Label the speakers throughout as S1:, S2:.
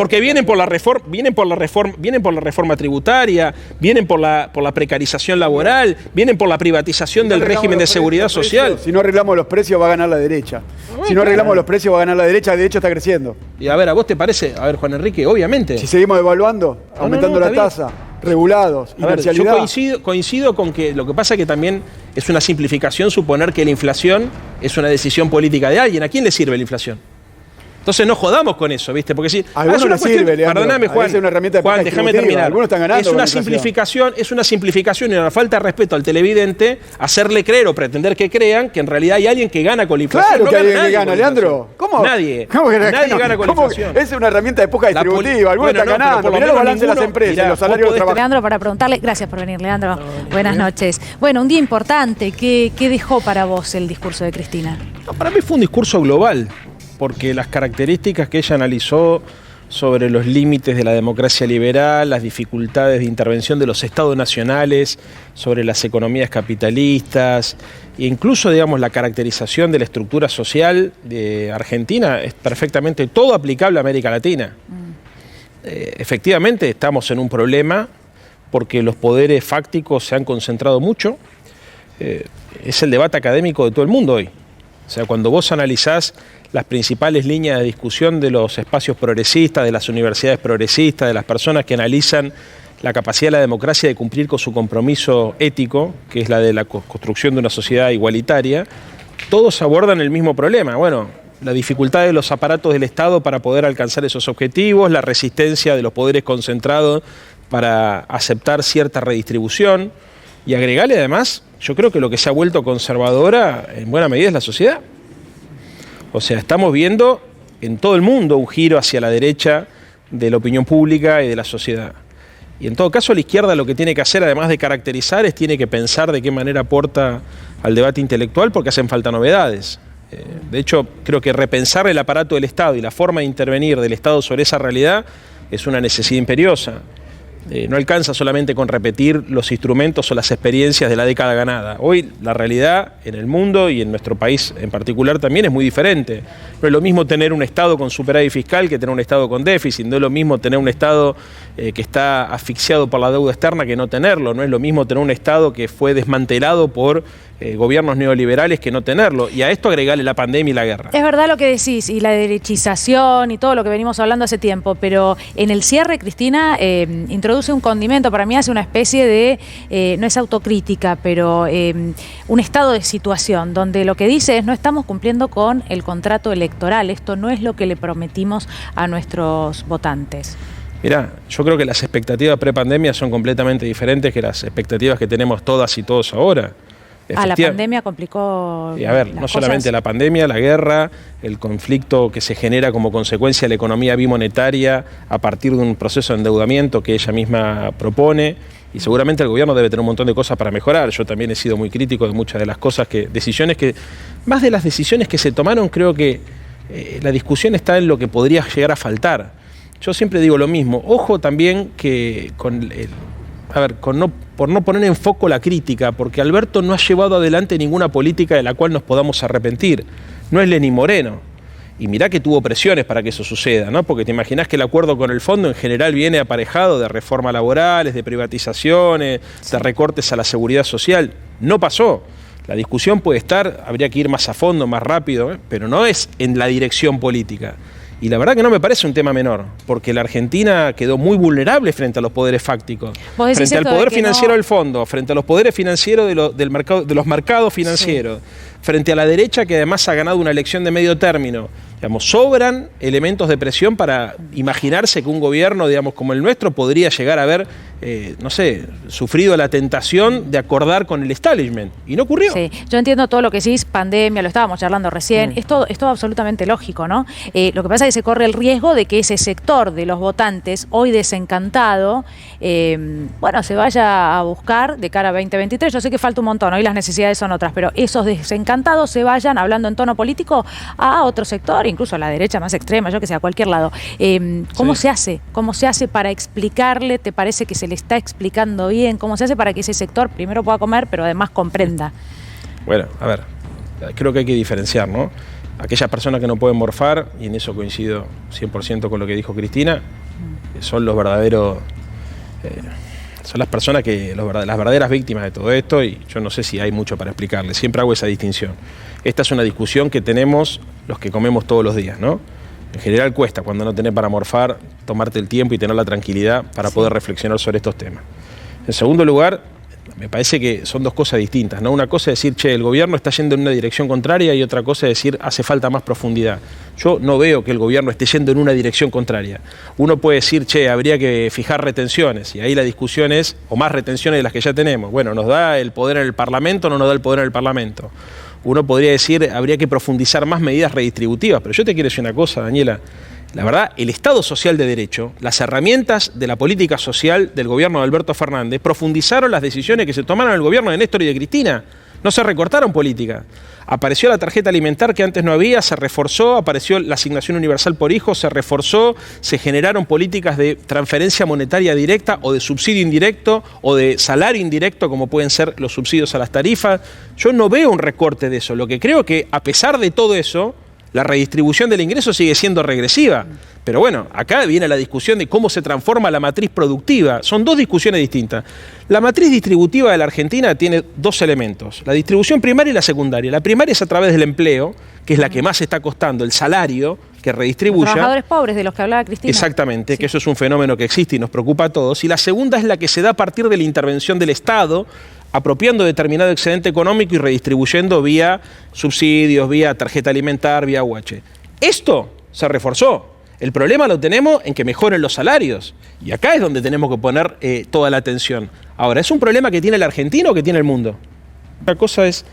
S1: Porque vienen por la reforma tributaria, vienen por la precarización laboral, vienen por la privatización del régimen de seguridad social.
S2: Si no arreglamos los precios va a ganar la derecha. Si no arreglamos los precios va a ganar la derecha, de hecho está creciendo.
S1: Y a ver, ¿a vos te parece? A ver, Juan Enrique, obviamente.
S2: Si seguimos devaluando, aumentando la tasa, regulados, inercialidad.
S1: Yo coincido con que lo que pasa es que también es una simplificación suponer que la inflación es una decisión política de alguien. ¿A quién le sirve la inflación? Entonces no jodamos con eso, ¿viste? Porque si
S2: a algunos les sirve, Leandro.
S1: Perdóname, Juan.
S2: Es una herramienta de
S1: Juan, déjame terminar.
S2: Algunos están ganando.
S1: Es una simplificación y una falta de respeto al televidente hacerle creer o pretender que crean que en realidad hay alguien que gana con la inflación.
S2: Claro que hay alguien que gana, Leandro. ¿Cómo?
S1: Nadie.
S2: Nadie
S1: gana con la inflación.
S2: Es una herramienta de época distributiva. Algunos están ganando. Mirá los balances de las empresas, los salarios de los trabajadores.
S3: Leandro, para preguntarle, gracias por venir, Leandro. Buenas noches. Bueno, un día importante. ¿Qué dejó para vos el discurso de Cristina?
S1: No, para mí fue un discurso global, porque las características que ella analizó sobre los límites de la democracia liberal, las dificultades de intervención de los estados nacionales sobre las economías capitalistas, e incluso, digamos, la caracterización de la estructura social de Argentina es perfectamente todo aplicable a América Latina. Efectivamente, estamos en un problema porque los poderes fácticos se han concentrado mucho. Es el debate académico de todo el mundo hoy. O sea, cuando vos analizás las principales líneas de discusión de los espacios progresistas, de las universidades progresistas, de las personas que analizan la capacidad de la democracia de cumplir con su compromiso ético, que es la de la construcción de una sociedad igualitaria, todos abordan el mismo problema. Bueno, la dificultad de los aparatos del Estado para poder alcanzar esos objetivos, la resistencia de los poderes concentrados para aceptar cierta redistribución, y agregarle además, yo creo que lo que se ha vuelto conservadora en buena medida es la sociedad. O sea, estamos viendo en todo el mundo un giro hacia la derecha de la opinión pública y de la sociedad. Y en todo caso la izquierda lo que tiene que hacer, además de caracterizar, es tiene que pensar de qué manera aporta al debate intelectual, porque hacen falta novedades. De hecho, creo que repensar el aparato del Estado y la forma de intervenir del Estado sobre esa realidad es una necesidad imperiosa. No alcanza solamente con repetir los instrumentos o las experiencias de la década ganada. Hoy la realidad en el mundo y en nuestro país en particular también es muy diferente. No es lo mismo tener un Estado con superávit fiscal que tener un Estado con déficit. No es lo mismo tener un Estado que está asfixiado por la deuda externa que no tenerlo. No es lo mismo tener un Estado que fue desmantelado por gobiernos neoliberales que no tenerlo. Y a esto agregarle la pandemia y la guerra.
S3: Es verdad lo que decís, y la derechización y todo lo que venimos hablando hace tiempo, pero en el cierre Cristina introduce un condimento, para mí hace una especie de, no es autocrítica, pero un estado de situación, donde lo que dice es no estamos cumpliendo con el contrato electoral, esto no es lo que le prometimos a nuestros votantes.
S1: Mirá, yo creo que las expectativas prepandemia son completamente diferentes que las expectativas que tenemos todas y todos ahora.
S3: La pandemia complicó.
S1: Y a ver, no solamente la pandemia, la guerra, el conflicto que se genera como consecuencia de la economía bimonetaria a partir de un proceso de endeudamiento que ella misma propone. Y seguramente el gobierno debe tener un montón de cosas para mejorar. Yo también he sido muy crítico de muchas de las cosas más de las decisiones que se tomaron, creo que la discusión está en lo que podría llegar a faltar. Yo siempre digo lo mismo. Ojo también que por no poner en foco la crítica, porque Alberto no ha llevado adelante ninguna política de la cual nos podamos arrepentir. No es Lenín Moreno. Y mirá que tuvo presiones para que eso suceda, ¿no? Porque te imaginás que el acuerdo con el fondo en general viene aparejado de reformas laborales, de privatizaciones, de recortes a la seguridad social. No pasó. La discusión puede estar, habría que ir más a fondo, más rápido, pero no es en la dirección política. Y la verdad que no me parece un tema menor, porque la Argentina quedó muy vulnerable frente a los poderes fácticos, frente al poder financiero del fondo, frente a los poderes financieros de los mercados financieros, frente a la derecha que además ha ganado una elección de medio término. Digamos, sobran elementos de presión para imaginarse que un gobierno, digamos, como el nuestro podría llegar a haber, sufrido la tentación de acordar con el establishment. Y no ocurrió.
S3: Sí, yo entiendo todo lo que decís, pandemia, lo estábamos charlando recién, es todo absolutamente lógico, ¿no? Lo que pasa es que se corre el riesgo de que ese sector de los votantes, hoy desencantado, se vaya a buscar de cara a 2023. Yo sé que falta un montón, hoy las necesidades son otras, pero esos desencantados se vayan, hablando en tono político, a otro sector, incluso a la derecha más extrema, yo que sé, a cualquier lado. ¿Cómo se hace? ¿Cómo se hace para explicarle? ¿Te parece que se le está explicando bien? ¿Cómo se hace para que ese sector primero pueda comer, pero además comprenda?
S1: Bueno, a ver, creo que hay que diferenciar, ¿no? aquellas personas que no pueden morfar, y en eso coincido 100% con lo que dijo Cristina, son los verdaderos, son las personas que, las verdaderas víctimas de todo esto, y yo no sé si hay mucho para explicarles, siempre hago esa distinción. Esta es una discusión que tenemos los que comemos todos los días, ¿no? En general cuesta, cuando no tenés para morfar, tomarte el tiempo y tener la tranquilidad para poder reflexionar sobre estos temas. En segundo lugar, me parece que son dos cosas distintas, ¿no? Una cosa es decir, che, el gobierno está yendo en una dirección contraria, y otra cosa es decir, hace falta más profundidad. Yo no veo que el gobierno esté yendo en una dirección contraria. Uno puede decir, che, habría que fijar retenciones, y ahí la discusión es, o más retenciones de las que ya tenemos. Bueno, ¿nos da el poder en el Parlamento o no nos da el poder en el Parlamento? Uno podría decir, habría que profundizar más medidas redistributivas, pero yo te quiero decir una cosa, Daniela. La verdad, el Estado social de derecho, las herramientas de la política social del gobierno de Alberto Fernández profundizaron las decisiones que se tomaron en el gobierno de Néstor y de Cristina. No se recortaron políticas. Apareció la tarjeta alimentar que antes no había, se reforzó, apareció la asignación universal por hijo, se reforzó, se generaron políticas de transferencia monetaria directa o de subsidio indirecto o de salario indirecto, como pueden ser los subsidios a las tarifas. Yo no veo un recorte de eso. Lo que creo que, a pesar de todo eso, la redistribución del ingreso sigue siendo regresiva. Pero bueno, acá viene la discusión de cómo se transforma la matriz productiva. Son dos discusiones distintas. La matriz distributiva de la Argentina tiene dos elementos: la distribución primaria y la secundaria. La primaria es a través del empleo, que es la que más está costando, el salario que redistribuya.
S3: Los trabajadores pobres de los que hablaba Cristina.
S1: Exactamente, sí. Que eso es un fenómeno que existe y nos preocupa a todos. Y la segunda es la que se da a partir de la intervención del Estado, apropiando determinado excedente económico y redistribuyendo vía subsidios, vía tarjeta alimentar, vía UH. Esto se reforzó. El problema lo tenemos en que mejoren los salarios. Y acá es donde tenemos que poner toda la atención. Ahora, ¿es un problema que tiene el argentino o que tiene el mundo? Una cosa es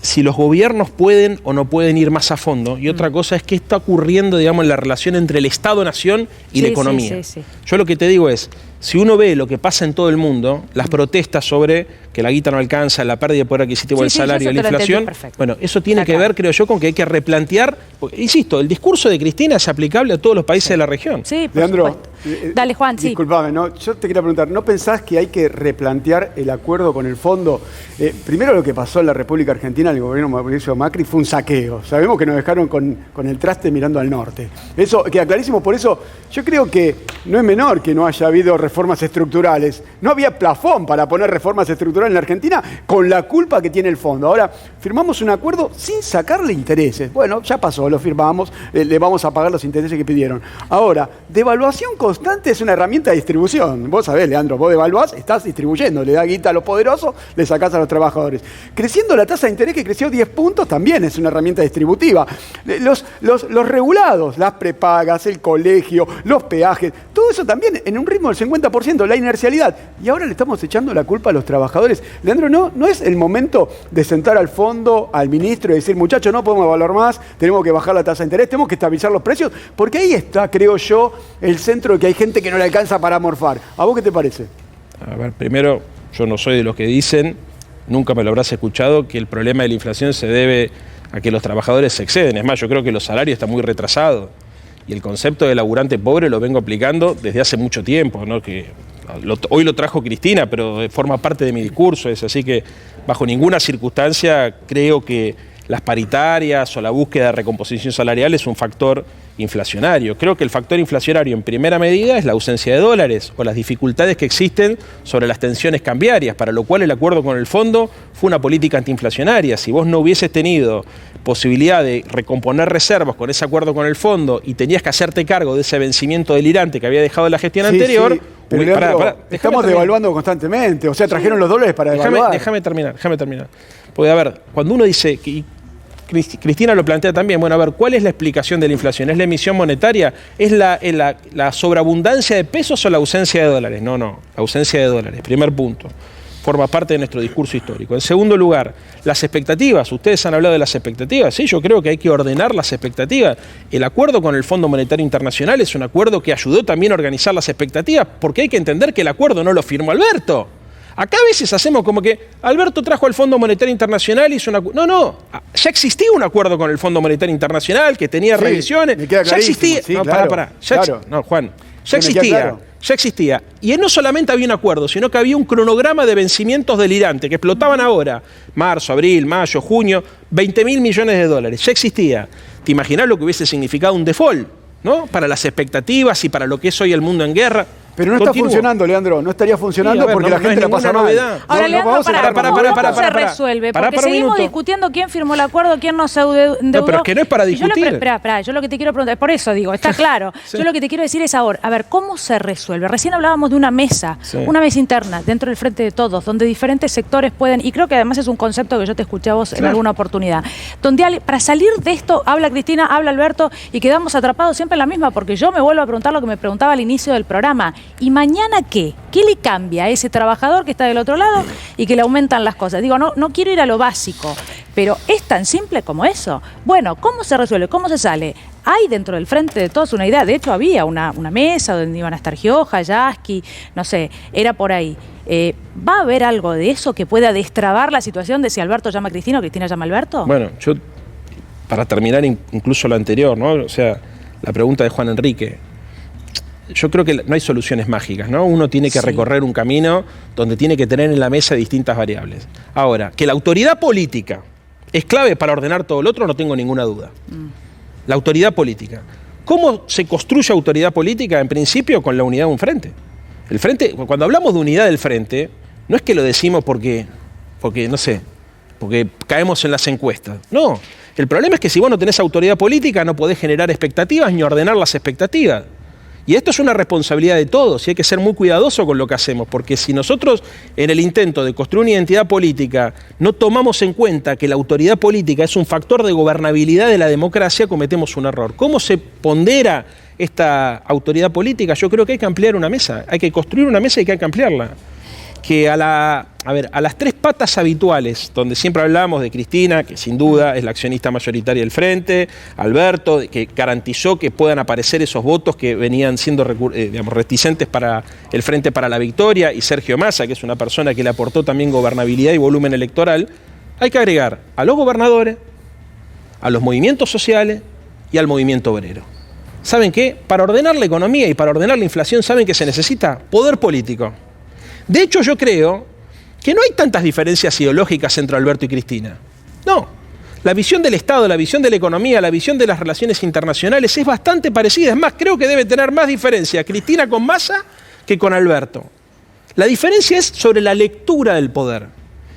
S1: si los gobiernos pueden o no pueden ir más a fondo, y otra cosa es qué está ocurriendo, digamos, en la relación entre el Estado-Nación y la economía. Sí. Yo lo que te digo es, si uno ve lo que pasa en todo el mundo, las protestas sobre que la guita no alcanza, la pérdida de poder adquisitivo del salario, la inflación, bueno, eso tiene que ver, creo yo, con que hay que replantear, porque, insisto, el discurso de Cristina es aplicable a todos los países de la región.
S3: Sí, por
S2: Leandro,
S3: supuesto. Dale, Juan, sí.
S2: Disculpame, ¿no? Yo te quería preguntar, ¿no pensás que hay que replantear el acuerdo con el fondo? Primero, lo que pasó en la República Argentina, el gobierno de Mauricio Macri, fue un saqueo. Sabemos que nos dejaron con el traste mirando al norte. Eso queda clarísimo. Por eso yo creo que no es menor que no haya habido reformas estructurales. No había plafón para poner reformas estructurales en la Argentina con la culpa que tiene el fondo. Ahora, firmamos un acuerdo sin sacarle intereses. Bueno, ya pasó, lo firmamos, le vamos a pagar los intereses que pidieron. Ahora, devaluación constante es una herramienta de distribución. Vos sabés, Leandro, vos devaluás, estás distribuyendo, le da guita a los poderosos, le sacás a los trabajadores. Creciendo la tasa de interés, que creció 10 puntos, también es una herramienta distributiva. Los regulados, las prepagas, el colegio, los peajes, todo eso también en un ritmo del 50%, la inercialidad. Y ahora le estamos echando la culpa a los trabajadores. Leandro, ¿no es el momento de sentar al fondo, al ministro y decir, muchachos, no podemos evaluar más, tenemos que bajar la tasa de interés, tenemos que estabilizar los precios? Porque ahí está, creo yo, el centro de que hay gente que no le alcanza para morfar. ¿A vos qué te parece?
S1: A ver, primero, yo no soy de los que dicen, nunca me lo habrás escuchado, que el problema de la inflación se debe a que los trabajadores se exceden. Es más, yo creo que los salarios están muy retrasados. Y el concepto de laburante pobre lo vengo aplicando desde hace mucho tiempo, ¿no? Hoy lo trajo Cristina, pero forma parte de mi discurso. Es así que bajo ninguna circunstancia creo que las paritarias o la búsqueda de recomposición salarial es un factor inflacionario. Creo que el factor inflacionario en primera medida es la ausencia de dólares o las dificultades que existen sobre las tensiones cambiarias, para lo cual el acuerdo con el fondo fue una política antiinflacionaria. Si vos no hubieses tenido posibilidad de recomponer reservas con ese acuerdo con el fondo y tenías que hacerte cargo de ese vencimiento delirante que había dejado la gestión anterior... Sí.
S2: Pero Leandro, estamos devaluando constantemente, o sea, trajeron los dólares para devaluar.
S1: Déjame terminar. Porque, a ver, cuando uno dice, y Cristina lo plantea también, bueno, a ver, ¿cuál es la explicación de la inflación? ¿Es la emisión monetaria? ¿Es la sobreabundancia de pesos o la ausencia de dólares? No, la ausencia de dólares, primer punto. Forma parte de nuestro discurso histórico. En segundo lugar, las expectativas. Ustedes han hablado de las expectativas. Sí, yo creo que hay que ordenar las expectativas. El acuerdo con el Fondo Monetario Internacional es un acuerdo que ayudó también a organizar las expectativas, porque hay que entender que el acuerdo no lo firmó Alberto. Acá a veces hacemos como que Alberto trajo al Fondo Monetario Internacional y hizo una... No, ya existía un acuerdo con el Fondo Monetario Internacional que tenía revisiones.
S2: Ya
S1: existía.
S2: Sí,
S1: no,
S2: claro,
S1: pará. Juan. Ya existía. Y no solamente había un acuerdo, sino que había un cronograma de vencimientos delirante que explotaban ahora. Marzo, abril, mayo, junio, 20.000 millones de dólares. Ya existía. ¿Te imaginás lo que hubiese significado un default, ¿no? Para las expectativas y para lo que es hoy el mundo en guerra.
S2: Pero no está funcionando, Leandro, no estaría funcionando porque la gente la pasa mal.
S3: Ahora, Leandro, ¿cómo se resuelve? Porque seguimos discutiendo quién firmó el acuerdo, quién no se endeudó.
S1: No, pero es que no es para discutir.
S3: Espera, yo lo que te quiero preguntar, por eso digo, está claro. Sí. Yo lo que te quiero decir es ahora, a ver, ¿cómo se resuelve? Recién hablábamos de una mesa interna dentro del Frente de Todos, donde diferentes sectores pueden, y creo que además es un concepto que yo te escuché a vos en alguna oportunidad, donde para salir de esto, habla Cristina, habla Alberto, y quedamos atrapados siempre en la misma, porque yo me vuelvo a preguntar lo que me preguntaba al inicio del programa. ¿Y mañana qué? ¿Qué le cambia a ese trabajador que está del otro lado y que le aumentan las cosas? Digo, no quiero ir a lo básico, pero es tan simple como eso. Bueno, ¿cómo se resuelve? ¿Cómo se sale? Hay dentro del Frente de Todos una idea. De hecho, había una mesa donde iban a estar Gioja, Yasky, no sé, era por ahí. ¿Va a haber algo de eso que pueda destrabar la situación de si Alberto llama a Cristina o Cristina llama a Alberto?
S1: Bueno, yo, para terminar incluso lo anterior, ¿no? O sea, la pregunta de Juan Enrique. Yo creo que no hay soluciones mágicas, ¿no? Uno tiene que recorrer un camino donde tiene que tener en la mesa distintas variables. Ahora, que la autoridad política es clave para ordenar todo lo otro, no tengo ninguna duda. La autoridad política. ¿Cómo se construye autoridad política? En principio, con la unidad de un frente. El frente, cuando hablamos de unidad del frente, no es que lo decimos porque no sé, porque caemos en las encuestas. No, el problema es que si vos no tenés autoridad política, no podés generar expectativas ni ordenar las expectativas. Y esto es una responsabilidad de todos y hay que ser muy cuidadoso con lo que hacemos, porque si nosotros en el intento de construir una identidad política no tomamos en cuenta que la autoridad política es un factor de gobernabilidad de la democracia, cometemos un error. ¿Cómo se pondera esta autoridad política? Yo creo que hay que ampliar una mesa, hay que construir una mesa y que hay que ampliarla. Que a las tres patas habituales, donde siempre hablábamos de Cristina, que sin duda es la accionista mayoritaria del Frente, Alberto, que garantizó que puedan aparecer esos votos que venían siendo reticentes para el Frente para la Victoria, y Sergio Massa, que es una persona que le aportó también gobernabilidad y volumen electoral, hay que agregar a los gobernadores, a los movimientos sociales y al movimiento obrero. ¿Saben qué? Para ordenar la economía y para ordenar la inflación, ¿saben qué se necesita? Poder político. De hecho, yo creo que no hay tantas diferencias ideológicas entre Alberto y Cristina. No. La visión del Estado, la visión de la economía, la visión de las relaciones internacionales es bastante parecida. Es más, creo que debe tener más diferencia Cristina con Massa que con Alberto. La diferencia es sobre la lectura del poder.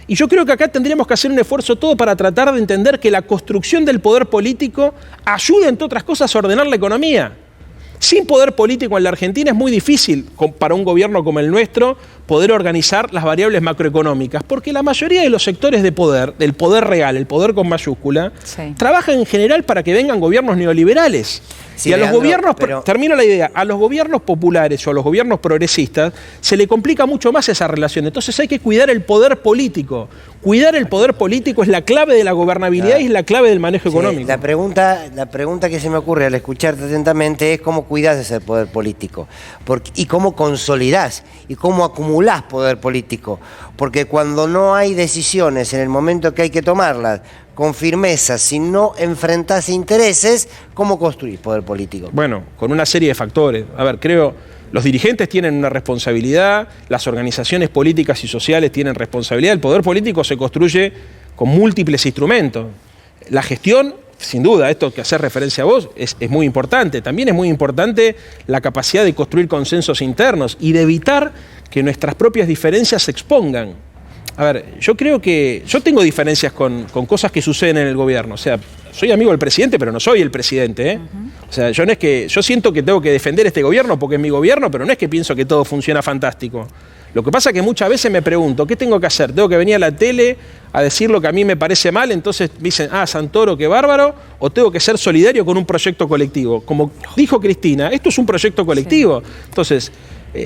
S1: Y yo creo que acá tendríamos que hacer un esfuerzo todo para tratar de entender que la construcción del poder político ayuda, entre otras cosas, a ordenar la economía. Sin poder político en la Argentina es muy difícil para un gobierno como el nuestro poder organizar las variables macroeconómicas, porque la mayoría de los sectores de poder, del poder real, el poder con mayúscula, trabajan en general para que vengan gobiernos neoliberales. Sí, y a los gobiernos, termino la idea, a los gobiernos populares o a los gobiernos progresistas se le complica mucho más esa relación. Entonces hay que cuidar el poder político. Cuidar el poder político es la clave de la gobernabilidad y es la clave del manejo económico.
S4: La pregunta que se me ocurre al escucharte atentamente es cómo cuidás ese poder político y cómo consolidás y cómo acumulás poder político. Porque cuando no hay decisiones en el momento que hay que tomarlas, con firmeza, si no enfrentás intereses, ¿cómo construís poder político?
S1: Bueno, con una serie de factores. A ver, creo, los dirigentes tienen una responsabilidad, las organizaciones políticas y sociales tienen responsabilidad, el poder político se construye con múltiples instrumentos. La gestión, sin duda, esto que hacer referencia a vos, es muy importante. También es muy importante la capacidad de construir consensos internos y de evitar que nuestras propias diferencias se expongan. A ver, yo creo que yo tengo diferencias con cosas que suceden en el gobierno. O sea, soy amigo del presidente, pero no soy el presidente, ¿eh? O sea, yo siento que tengo que defender este gobierno porque es mi gobierno, pero no es que pienso que todo funciona fantástico. Lo que pasa es que muchas veces me pregunto, ¿qué tengo que hacer? ¿Tengo que venir a la tele a decir lo que a mí me parece mal? Entonces me dicen, Santoro, qué bárbaro, o tengo que ser solidario con un proyecto colectivo. Como dijo Cristina, esto es un proyecto colectivo. Sí. Entonces,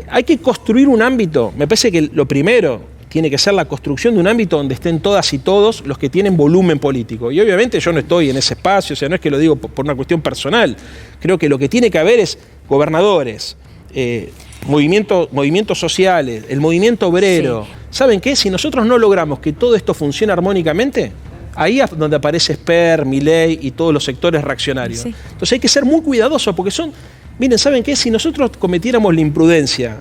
S1: hay que construir un ámbito. Me parece que lo primero tiene que ser la construcción de un ámbito donde estén todas y todos los que tienen volumen político. Y obviamente yo no estoy en ese espacio, o sea, no es que lo digo por una cuestión personal. Creo que lo que tiene que haber es gobernadores, movimientos sociales, el movimiento obrero. Sí. ¿Saben qué? Si nosotros no logramos que todo esto funcione armónicamente, ahí es donde aparece Esper, Milei y todos los sectores reaccionarios. Sí. Entonces hay que ser muy cuidadosos porque miren, ¿saben qué? Si nosotros cometiéramos la imprudencia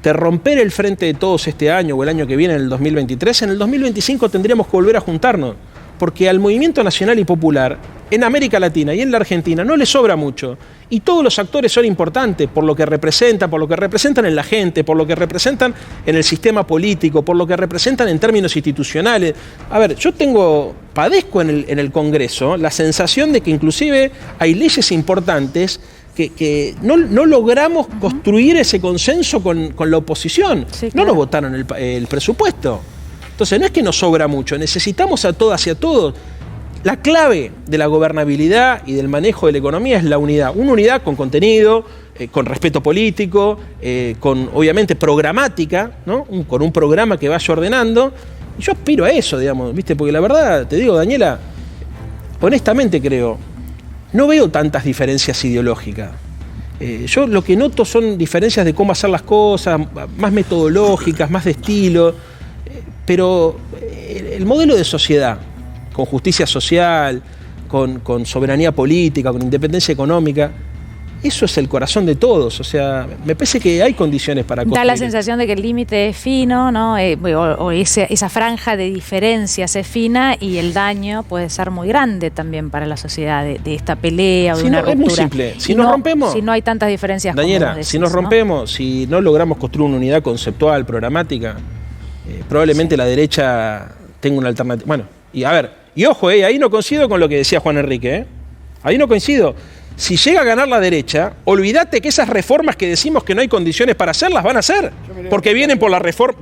S1: de romper el Frente de Todos este año o el año que viene, en el 2023, en el 2025 tendríamos que volver a juntarnos, porque al movimiento nacional y popular en América Latina y en la Argentina no le sobra mucho. Y todos los actores son importantes por lo que representan en la gente, por lo que representan en el sistema político, por lo que representan en términos institucionales. A ver, yo padezco en el Congreso la sensación de que inclusive hay leyes importantes que no logramos construir ese consenso con la oposición.
S3: Sí,
S1: no
S3: claro.
S1: nos votaron el presupuesto. Entonces no es que nos sobra mucho, necesitamos a todas y a todos. La clave de la gobernabilidad y del manejo de la economía es la unidad. Una unidad con contenido, con respeto político, con obviamente programática, ¿no? Con un programa que vaya ordenando. Y yo aspiro a eso, digamos, ¿viste? Porque la verdad, te digo, Daniela, honestamente creo, no veo tantas diferencias ideológicas. Yo lo que noto son diferencias de cómo hacer las cosas, más metodológicas, más de estilo. Pero el modelo de sociedad, con justicia social, con soberanía política, con independencia económica, eso es el corazón de todos. O sea, me parece que hay condiciones para construir.
S3: Da la sensación de que el límite es fino, ¿no? Esa franja de diferencias es fina y el daño puede ser muy grande también para la sociedad de esta pelea o de una ruptura.
S1: Es muy simple. Si
S3: Y
S1: nos
S3: no,
S1: rompemos...
S3: Si no hay tantas diferencias
S1: Daniela,
S3: como decís,
S1: si nos rompemos, si no logramos construir una unidad conceptual, programática, probablemente la derecha tenga una alternativa. Bueno, y a ver, y ojo, ahí no coincido con lo que decía Juan Enrique, ahí no coincido. Si llega a ganar la derecha, olvídate que esas reformas que decimos que no hay condiciones para hacerlas, van a hacer. Porque vienen por la reforma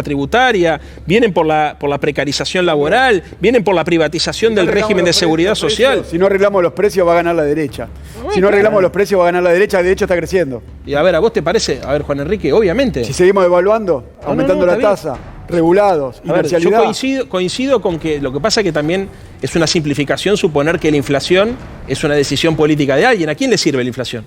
S1: tributaria, vienen por la precarización laboral, vienen por la privatización del régimen de seguridad social.
S2: Si no arreglamos los precios, va a ganar la derecha. Si no arreglamos los precios, va a ganar la derecha. De hecho, está creciendo.
S1: Y a ver, ¿a vos te parece? A ver, Juan Enrique, obviamente.
S2: Si seguimos devaluando, aumentando la tasa, regulados,
S1: a ver, yo
S2: inercialidad.
S1: coincido con que lo que pasa es que también es una simplificación suponer que la inflación es una decisión política de alguien. ¿A quién le sirve la inflación?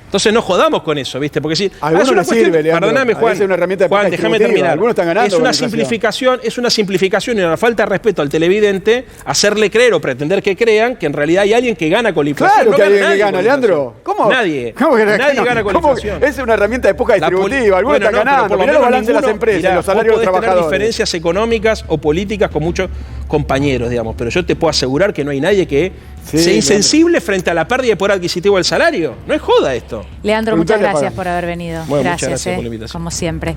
S1: Entonces no jodamos con eso, ¿viste? Porque si
S2: a algunos les sirve, Leandro.
S1: Perdóname, Juan.
S2: Es una herramienta de
S1: Juan, déjame terminar.
S2: Algunos están ganando.
S1: Es una simplificación y una falta de respeto al televidente hacerle creer o pretender que crean que en realidad hay alguien que gana con la inflación.
S2: Claro
S1: no
S2: que hay
S1: gana
S2: alguien que
S1: nadie
S2: gana, Leandro. ¿Cómo?
S1: Nadie.
S2: ¿Cómo que
S1: nadie gana con la inflación.
S2: Es una herramienta de época distributiva. Algunos están ganando. Mirá los balances de las empresas, los salarios de los trabajadores.
S1: Tener diferencias económicas o políticas con muchos compañeros, digamos, pero yo te puedo asegurar que no hay nadie que sea insensible frente a la pérdida de poder adquisitivo del salario. No es joda esto.
S3: Leandro, muchas gracias por haber venido.
S1: Bueno,
S3: gracias,
S1: muchas gracias por la invitación.
S3: como siempre.